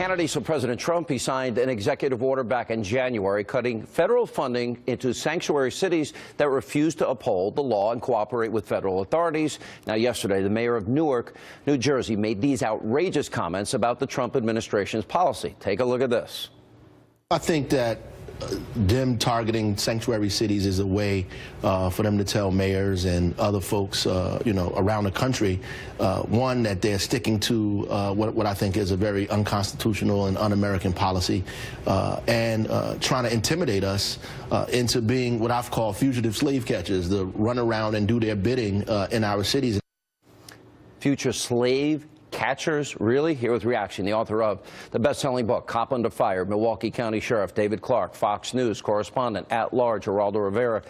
Hannity, so President Trump, he signed an executive order back in January cutting federal funding into sanctuary cities that refuse to uphold the law and cooperate with federal authorities. Now, yesterday, the mayor of Newark, New Jersey, made these outrageous comments about the Trump administration's policy. Take a look at this. I think that them targeting sanctuary cities is a way for them to tell mayors and other folks, around the country, one, that they're sticking to what I think is a very unconstitutional and un-American policy, and trying to intimidate us into being what I've called fugitive slave catchers, to run around and do their bidding in our cities. Future slave catchers, really? Here with reaction, the author of the best-selling book, Cop Under Fire, Milwaukee County Sheriff David Clark, Fox News correspondent at large, Geraldo Rivera.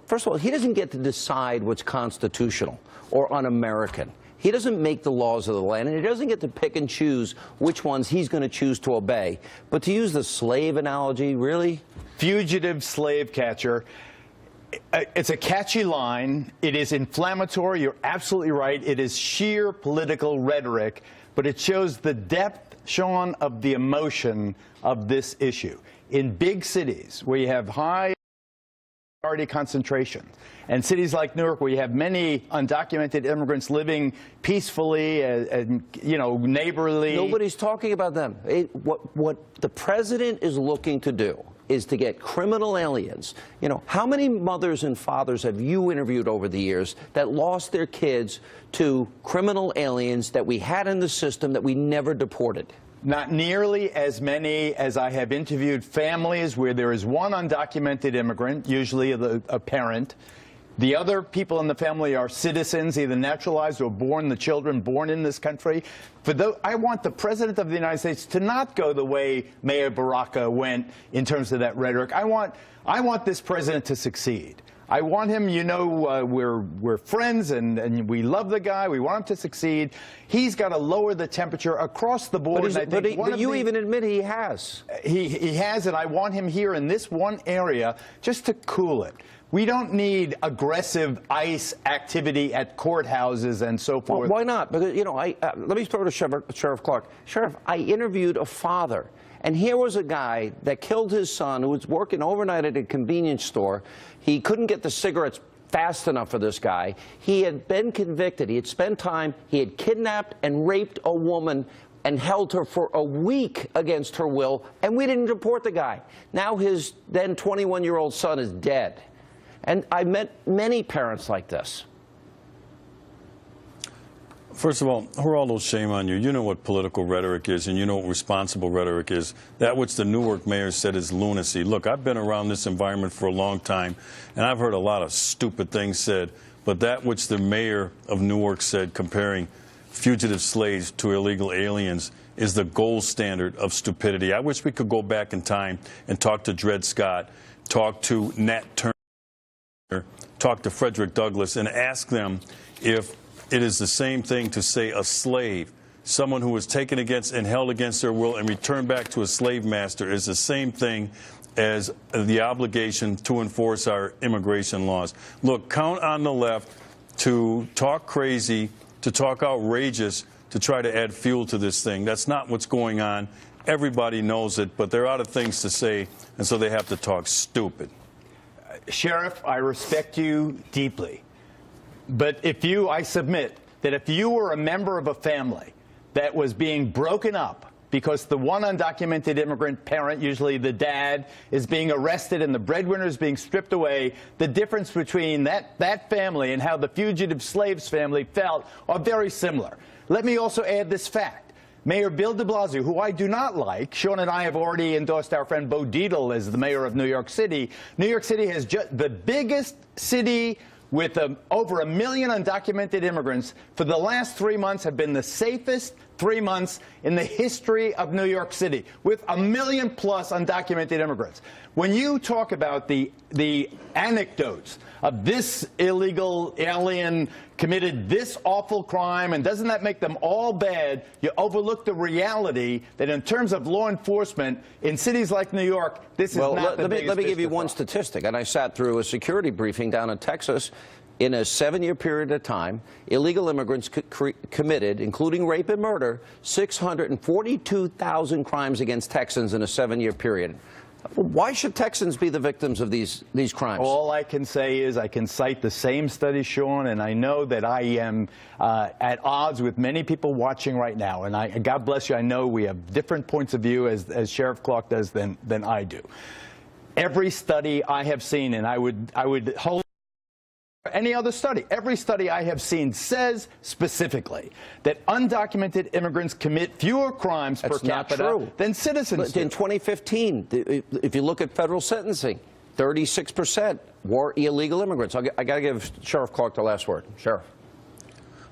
First of all, he doesn't get to decide what's constitutional or un-American. He doesn't make the laws of the land, and he doesn't get to pick and choose which ones he's going to choose to obey. But to use the slave analogy, really? Fugitive slave catcher. It's a catchy line. It is inflammatory. You're absolutely right. It is sheer political rhetoric, but it shows the depth, Sean, of the emotion of this issue. In big cities where you have high minority concentration, and cities like Newark where you have many undocumented immigrants living peacefully and neighborly. Nobody's talking about them. What the president is looking to do is to get criminal aliens. How many mothers and fathers have you interviewed over the years that lost their kids to criminal aliens that we had in the system that we never deported? Not nearly as many as I have interviewed families where there is one undocumented immigrant, usually a parent. The other people in the family are citizens, either naturalized or the children born in this country. I want the President of the United States to not go the way Mayor Baraka went in terms of that rhetoric. I want this president to succeed. I want him, we're friends and we love the guy. We want him to succeed. He's got to lower the temperature across the board. But you even admit he has. He has, and I want him here in this one area just to cool it. We don't need aggressive ICE activity at courthouses and so forth. Well, why not? Because, let me throw to Sheriff Clark. Sheriff, I interviewed a father, and here was a guy that killed his son who was working overnight at a convenience store. He couldn't get the cigarettes fast enough for this guy. He had been convicted. He had spent time. He had kidnapped and raped a woman and held her for a week against her will, and we didn't deport the guy. Now his then 21-year-old son is dead. And I met many parents like this. First of all, Geraldo, shame on you. You know what political rhetoric is, and you know what responsible rhetoric is. That which the Newark mayor said is lunacy. Look, I've been around this environment for a long time, and I've heard a lot of stupid things said. But that which the mayor of Newark said, comparing fugitive slaves to illegal aliens, is the gold standard of stupidity. I wish we could go back in time and talk to Dred Scott, talk to Nat Turner, talk to Frederick Douglass, and ask them if it is the same thing to say a slave, someone who was taken against and held against their will and returned back to a slave master, is the same thing as the obligation to enforce our immigration laws. Look, count on the left to talk crazy, to talk outrageous, to try to add fuel to this thing. That's not what's going on. Everybody knows it, but they're out of things to say, and so they have to talk stupid. Sheriff, I respect you deeply, but I submit that if you were a member of a family that was being broken up because the one undocumented immigrant parent, usually the dad, is being arrested and the breadwinner is being stripped away, the difference between that family and how the fugitive slaves family felt are very similar. Let me also add this fact. Mayor Bill de Blasio, who I do not like, Sean and I have already endorsed our friend Bo Dietl as the mayor of New York City. New York City has the biggest city with over 1 million undocumented immigrants for the last 3 months have been the safest 3 months in the history of New York City, with 1 million plus undocumented immigrants. When you talk about the anecdotes of this illegal alien committed this awful crime, and doesn't that make them all bad, you overlook the reality that in terms of law enforcement in cities like New York, this is not the biggest. Let me give you one statistic. And I sat through a security briefing down in Texas. in a 7-year period of time, illegal immigrants committed, including rape and murder, 642,000 crimes against Texans in a 7-year period. Why should Texans be the victims of these crimes? All I can say is I can cite the same study, Sean, and I know that I am at odds with many people watching right now. And God bless you, I know we have different points of view, as Sheriff Clark does, than I do. Every study I have seen, and I would hold any other study, every study I have seen says specifically that undocumented immigrants commit fewer crimes per capita than citizens do. In 2015, if you look at federal sentencing, 36% were illegal immigrants. I got to give Sheriff Clark the last word. Sheriff.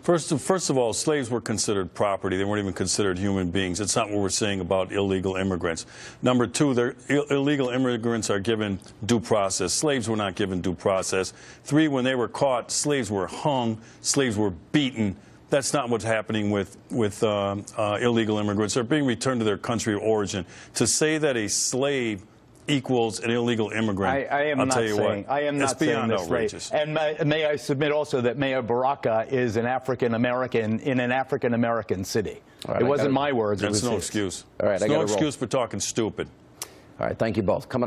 First of all, slaves were considered property. They weren't even considered human beings. It's not what we're saying about illegal immigrants. Number two, illegal immigrants are given due process. Slaves were not given due process. 3, when they were caught, slaves were hung, slaves were beaten. That's not what's happening with illegal immigrants. They're being returned to their country of origin. To say that a slave equals an illegal immigrant, I'll tell you what, it's beyond outrageous. And may I submit also that Mayor Baraka is an African-American in an African-American city. Right, it wasn't my words. That's no excuse. All right, no excuse for talking stupid. All right, thank you both. Coming